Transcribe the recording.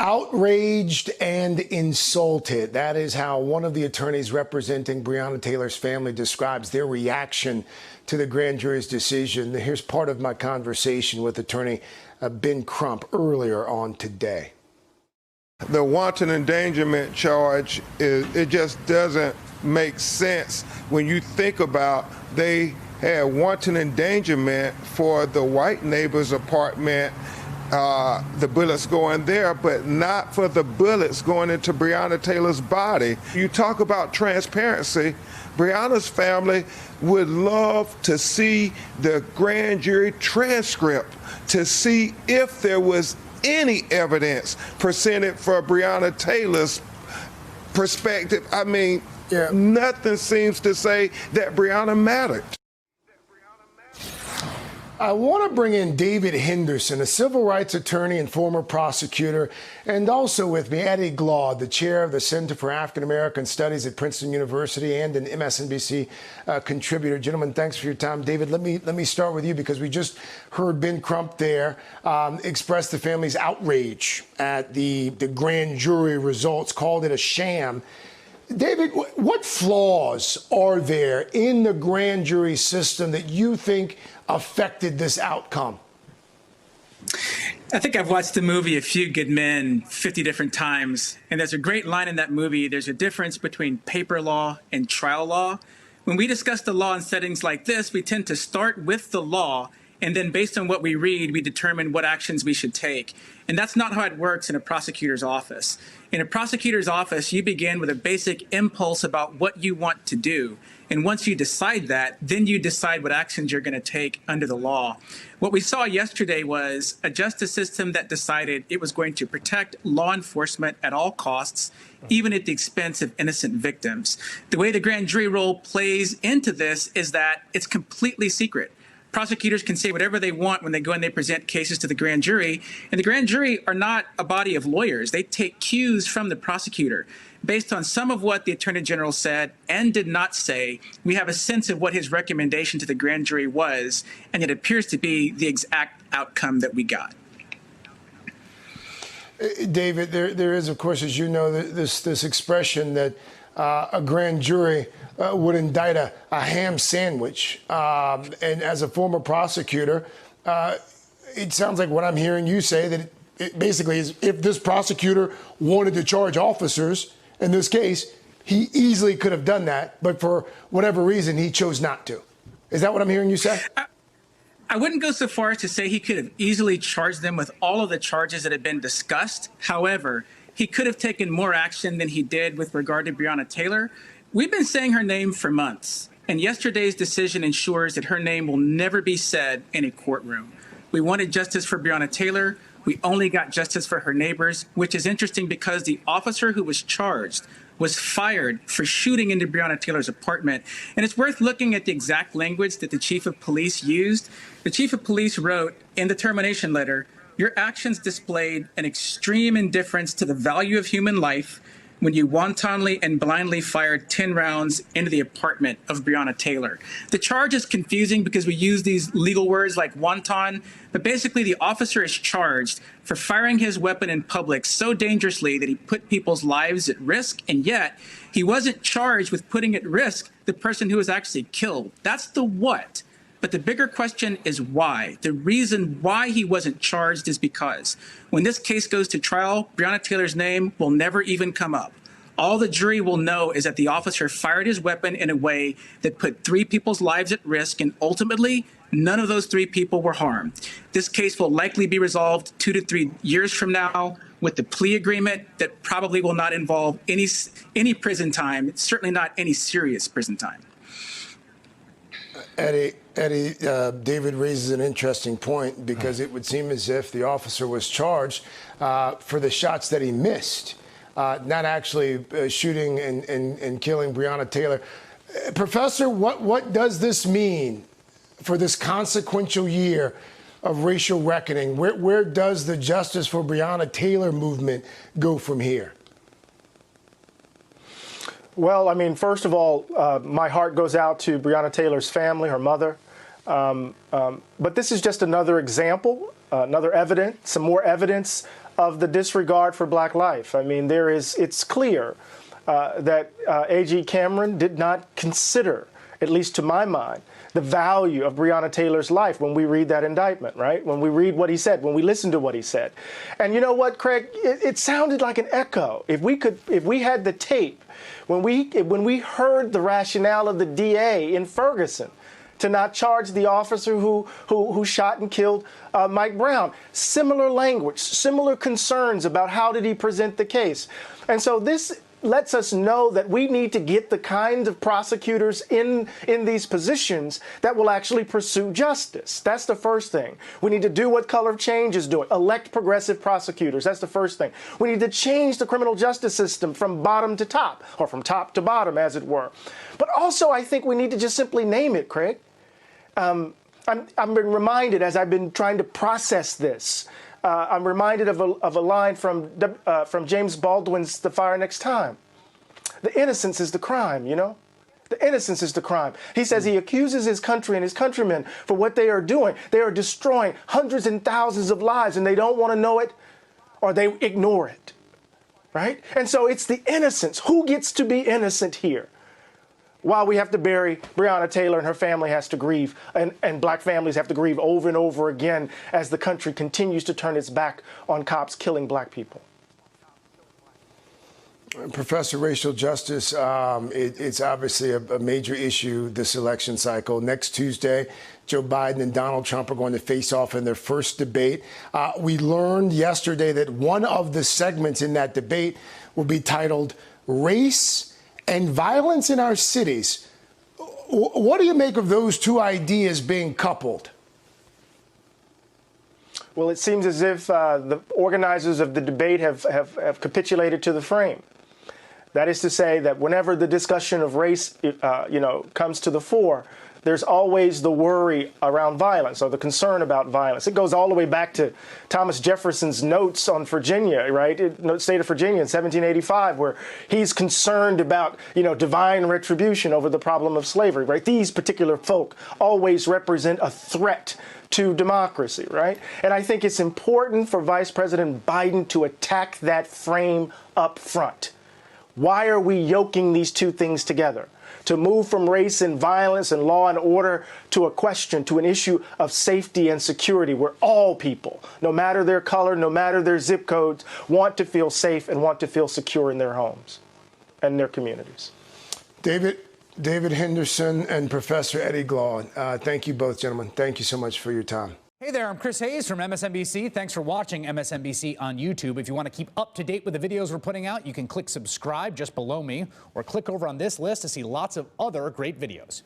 Outraged and insulted. That is how one of the attorneys representing Breonna Taylor's family describes their reaction to the grand jury's decision. Here's part of my conversation with attorney Ben Crump earlier on today. The wanton endangerment charge, it just doesn't make sense when you think about they had wanton endangerment for the white neighbor's apartment, the bullets going there, but not for the bullets going into Breonna Taylor's body. You talk about transparency. Breonna's family would love to see the grand jury transcript to see if there was any evidence presented for Breonna Taylor's perspective. I mean, nothing seems to say that Breonna mattered. I want to bring in David Henderson, a civil rights attorney and former prosecutor, and also with me, Eddie Glaude, the chair of the Center for African American Studies at Princeton University and an MSNBC contributor. Gentlemen, thanks for your time. David, let me start with you because we just heard Ben Crump there express the family's outrage at the grand jury results, called it a sham. David, what flaws are there in the grand jury system that you think affected this outcome? I think I've watched the movie A Few Good Men 50 different times, and there's a great line in that movie. There's a difference between paper law and trial law. When we discuss the law in settings like this, we tend to start with the law, and then based on what we read, we determine what actions we should take. And that's not how it works in a prosecutor's office. In a prosecutor's office, you begin with a basic impulse about what you want to do. And once you decide that, then you decide what actions you're going to take under the law. What we saw yesterday was a justice system that decided it was going to protect law enforcement at all costs, even at the expense of innocent victims. The way the grand jury role plays into this is that it's completely secret. Prosecutors can say whatever they want when they go and they present cases to the grand jury. And the grand jury are not a body of lawyers. They take cues from the prosecutor. Based on some of what the Attorney General said and did not say, we have a sense of what his recommendation to the grand jury was, and it appears to be the exact outcome that we got. David, there is, of course, as you know, this expression that a grand jury would indict a ham sandwich. And as a former prosecutor, it sounds like what I'm hearing you say that it basically is if this prosecutor wanted to charge officers in this case, he easily could have done that, but for whatever reason, he chose not to. Is that what I'm hearing you say? I wouldn't go so far as to say he could have easily charged them with all of the charges that have been discussed. However, he could have taken more action than he did with regard to Breonna Taylor. We've been saying her name for months, and yesterday's decision ensures that her name will never be said in a courtroom. We wanted justice for Breonna Taylor. We only got justice for her neighbors, which is interesting because the officer who was charged was fired for shooting into Breonna Taylor's apartment. And it's worth looking at the exact language that the chief of police used. The chief of police wrote in the termination letter, "Your actions displayed an extreme indifference to the value of human life when you wantonly and blindly fired 10 rounds into the apartment of Breonna Taylor." The charge is confusing because we use these legal words like wanton, but basically the officer is charged for firing his weapon in public so dangerously that he put people's lives at risk, and yet he wasn't charged with putting at risk the person who was actually killed. That's the what. But the bigger question is why. The reason why he wasn't charged is because when this case goes to trial, Breonna Taylor's name will never even come up. All the jury will know is that the officer fired his weapon in a way that put 3 people's lives at risk, and ultimately, none of those 3 people were harmed. This case will likely be resolved 2 to 3 years from now with the plea agreement that probably will not involve any prison time, certainly not any serious prison time. Eddie, David raises an interesting point because it would seem as if the officer was charged for the shots that he missed, not actually shooting and killing Breonna Taylor. Professor, what does this mean for this consequential year of racial reckoning? Where does the Justice for Breonna Taylor movement go from here? Well, I mean, first of all, my heart goes out to Breonna Taylor's family, her mother. But this is just another example, some more evidence of the disregard for black life. I mean, it's clear that A.G. Cameron did not consider, at least to my mind, the value of Breonna Taylor's life when we read that indictment, right? When we read what he said, when we listen to what he said. And you know what, Craig? It sounded like an echo. If we had the tape, when we heard the rationale of the DA in Ferguson to not charge the officer who shot and killed Mike Brown, similar language, similar concerns about how did he present the case. And so this lets us know that we need to get the kind of prosecutors in these positions that will actually pursue justice. That's the first thing. We need to do what Color of Change is doing, elect progressive prosecutors. That's the first thing. We need to change the criminal justice system from bottom to top, or from top to bottom, as it were. But also, I think we need to just simply name it, Craig. I'm been reminded, as I've been trying to process this, I'm reminded of a line from James Baldwin's The Fire Next Time. The innocence is the crime, you know? The innocence is the crime. He says he accuses his country and his countrymen for what they are doing. They are destroying hundreds and thousands of lives, and they don't want to know it, or they ignore it, right? And so it's the innocence. Who gets to be innocent here? While we have to bury Breonna Taylor and her family has to grieve, and black families have to grieve over and over again as the country continues to turn its back on cops killing black people. Professor, racial justice, it's obviously a major issue this election cycle. Next Tuesday, Joe Biden and Donald Trump are going to face off in their first debate. We learned yesterday that one of the segments in that debate will be titled Race and Violence in Our Cities. What do you make of those two ideas being coupled? Well, it seems as if the organizers of the debate have capitulated to the frame. That is to say that whenever the discussion of race, comes to the fore, there's always the worry around violence or the concern about violence. It goes all the way back to Thomas Jefferson's notes on Virginia, right? State of Virginia in 1785, where he's concerned about, divine retribution over the problem of slavery, right? These particular folk always represent a threat to democracy, right? And I think it's important for Vice President Biden to attack that frame up front. Why are we yoking these two things together? To move from race and violence and law and order to a question, to an issue of safety and security, where all people, no matter their color, no matter their zip codes, want to feel safe and want to feel secure in their homes and their communities. David Henderson and Professor Eddie Glaude, thank you both, gentlemen. Thank you so much for your time. Hey there, I'm Chris Hayes from MSNBC. Thanks for watching MSNBC on YouTube. If you want to keep up to date with the videos we're putting out, you can click subscribe just below me or click over on this list to see lots of other great videos.